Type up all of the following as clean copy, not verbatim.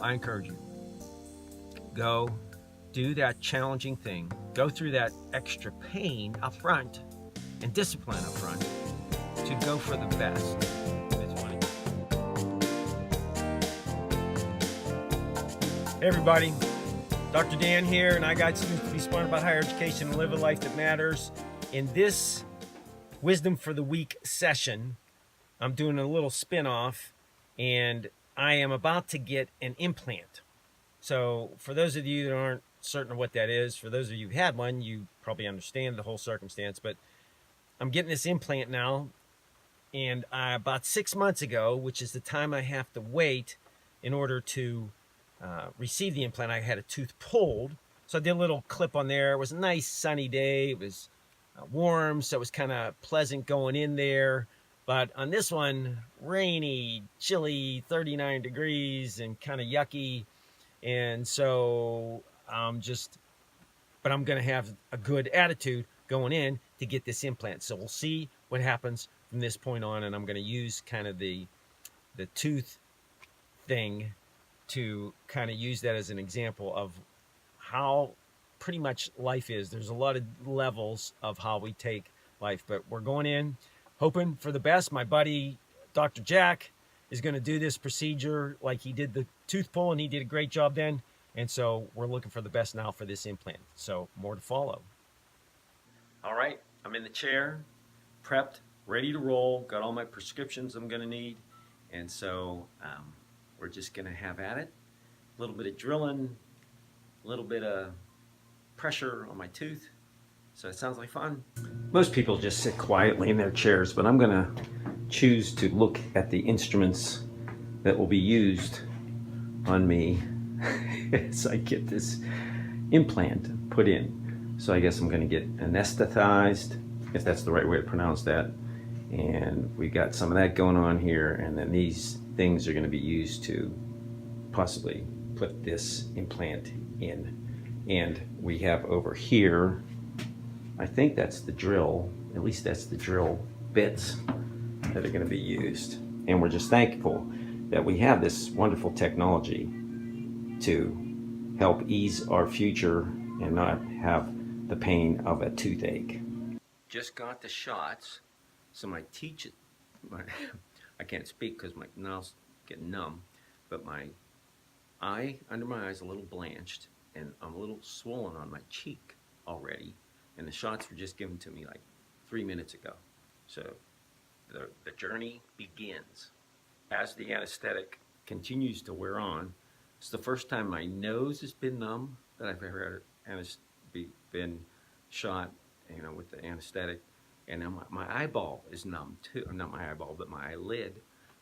I encourage you, go do that challenging thing, go through that extra pain up front and discipline up front to go for the best. Hey everybody, Dr. Dan here, and I got students to be smart about higher education and live a life that matters. In this Wisdom for the Week session, I'm doing a little spin-off, and I am about to get an implant. So for those of you that aren't certain of what that is, for those of you who had one, you probably understand the whole circumstance, but I'm getting this implant now, and about 6 months ago, which is the time I have to wait in order to receive the implant, I had a tooth pulled. So I did a little clip on there. It was a nice sunny day. It was warm, so it was kind of pleasant going in there. But on this one, rainy, chilly, 39 degrees and kind of yucky. And so I'm going to have a good attitude going in to get this implant. So we'll see what happens from this point on. And I'm going to use kind of the tooth thing to kind of use that as an example of how pretty much life is. There's a lot of levels of how we take life, but we're going in hoping for the best. My buddy, Dr. Jack, is going to do this procedure like he did the tooth pull, and he did a great job then. And so we're looking for the best now for this implant. So more to follow. All right, I'm in the chair, prepped, ready to roll, got all my prescriptions I'm going to need. And so we're just going to have at it. A little bit of drilling, a little bit of pressure on my tooth. So it sounds like fun. Most people just sit quietly in their chairs, but I'm going to choose to look at the instruments that will be used on me as I get this implant put in. So I guess I'm going to get anesthetized, if that's the right way to pronounce that. And we got some of that going on here, and then these things are going to be used to possibly put this implant in. And we have over here, I think that's the drill, at least that's the drill bits that are going to be used. And we're just thankful that we have this wonderful technology to help ease our future and not have the pain of a toothache. Just got the shots, so my teeth, I can't speak because my mouth's getting numb, but my eye under my eye is a little blanched, and I'm a little swollen on my cheek already, and the shots were just given to me like 3 minutes ago. So the journey begins. As the anesthetic continues to wear on, it's the first time my nose has been numb that I've ever been shot, with the anesthetic. And now my eyeball is numb too. Not my eyeball, but my eyelid.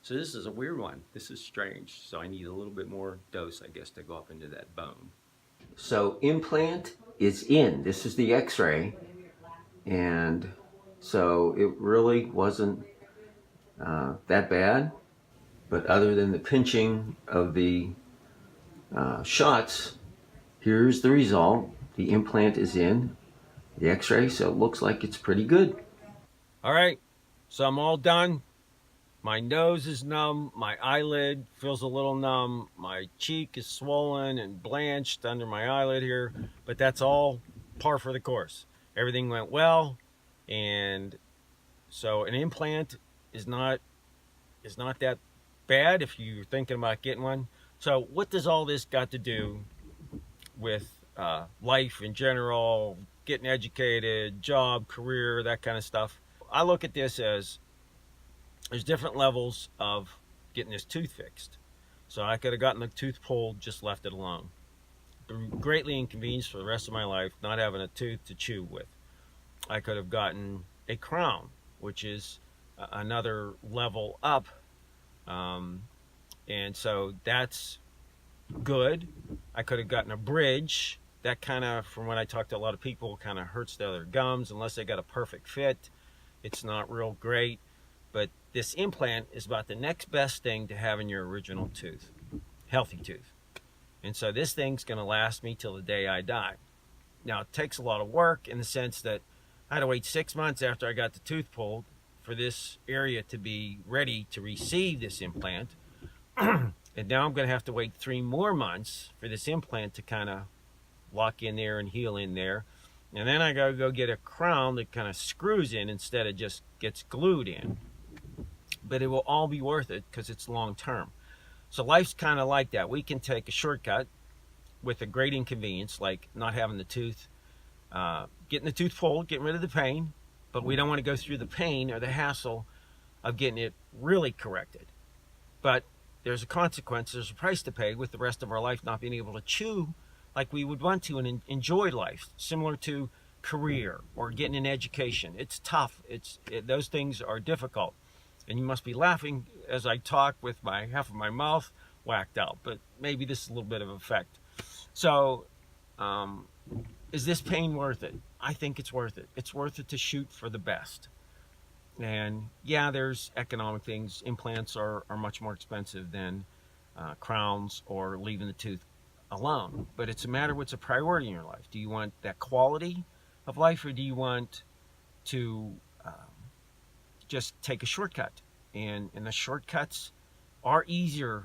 So this is a weird one. This is strange. So I need a little bit more dose, I guess, to go up into that bone. So implant is in. This is the x-ray. And so it really wasn't that bad. But other than the pinching of the shots, here's the result. The implant is in the x-ray, so it looks like it's pretty good. All right, so I'm all done. My nose is numb, my eyelid feels a little numb, my cheek is swollen and blanched under my eyelid here, but that's all par for the course. Everything went well, and so an implant is not that bad if you're thinking about getting one. So what does all this got to do with life in general, getting educated, job, career, that kind of stuff? I look at this as there's different levels of getting this tooth fixed. So I could have gotten the tooth pulled, just left it alone. Greatly inconvenienced for the rest of my life, not having a tooth to chew with. I could have gotten a crown, which is another level up. And so that's good. I could have gotten a bridge. That kind of, from when I talk to a lot of people, kind of hurts their gums unless they got a perfect fit. It's not real great. But this implant is about the next best thing to having your original tooth, healthy tooth. And so this thing's going to last me till the day I die. Now, it takes a lot of work in the sense that I had to wait 6 months after I got the tooth pulled for this area to be ready to receive this implant. And now I'm going to have to wait 3 more months for this implant to kind of lock in there and heal in there. And then I got to go get a crown that kind of screws in instead of just gets glued in. But it will all be worth it because it's long term. So life's kind of like that. We can take a shortcut with a great inconvenience, like not having the tooth, getting the tooth pulled, getting rid of the pain, but we don't want to go through the pain or the hassle of getting it really corrected. But there's a consequence, there's a price to pay with the rest of our life not being able to chew like we would want to and enjoy life, similar to career or getting an education. It's tough. Those things are difficult. And you must be laughing as I talk with my half of my mouth whacked out, but maybe this is a little bit of effect. So, is this pain worth it? I think it's worth it. It's worth it to shoot for the best. And yeah, there's economic things. Implants are much more expensive than crowns or leaving the tooth alone. But it's a matter of what's a priority in your life. Do you want that quality of life, or do you want to just take a shortcut? And the shortcuts are easier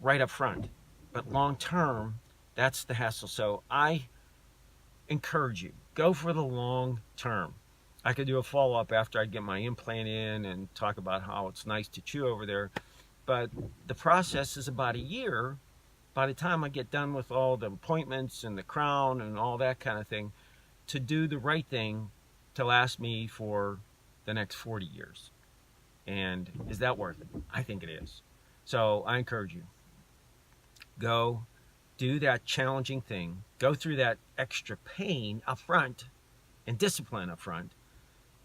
right up front. But long term, that's the hassle. So I encourage you, go for the long term. I could do a follow-up after I get my implant in and talk about how it's nice to chew over there. But the process is about a year. By the time I get done with all the appointments and the crown and all that kind of thing, to do the right thing to last me for the next 40 years. And is that worth it? I think it is. So I encourage you, go do that challenging thing, go through that extra pain up front and discipline up front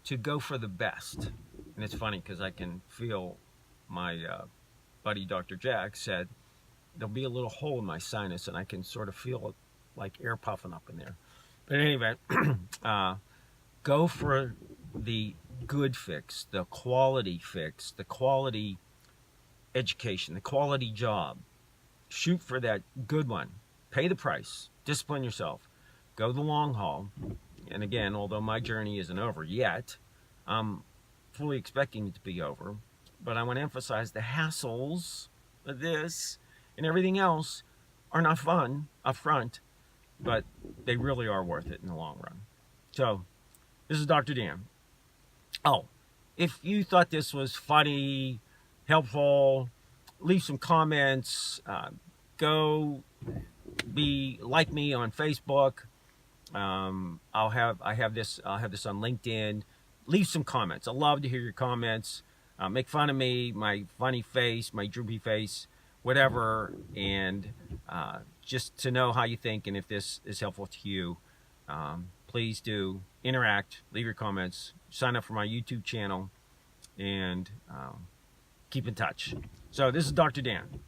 to go for the best. And it's funny because I can feel my buddy Dr. Jack said there'll be a little hole in my sinus and I can sort of feel it like air puffing up in there. But anyway, go for the good fix, the quality fix, the quality education, the quality job. Shoot for that good one. Pay the price. Discipline yourself. Go the long haul. And again, although my journey isn't over yet, I'm fully expecting it to be over. But I want to emphasize the hassles of this and everything else are not fun up front, but they really are worth it in the long run. So, this is Dr. Dan. Oh, if you thought this was funny, helpful, leave some comments. Go like me on Facebook. I'll have this on LinkedIn. Leave some comments. I love to hear your comments. Make fun of me, my funny face, my droopy face, whatever, and just to know how you think and if this is helpful to you. Please do interact, leave your comments, sign up for my YouTube channel, and keep in touch. So this is Dr. Dan.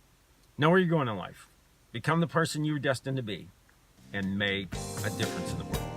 Know where you're going in life. Become the person you were destined to be and make a difference in the world.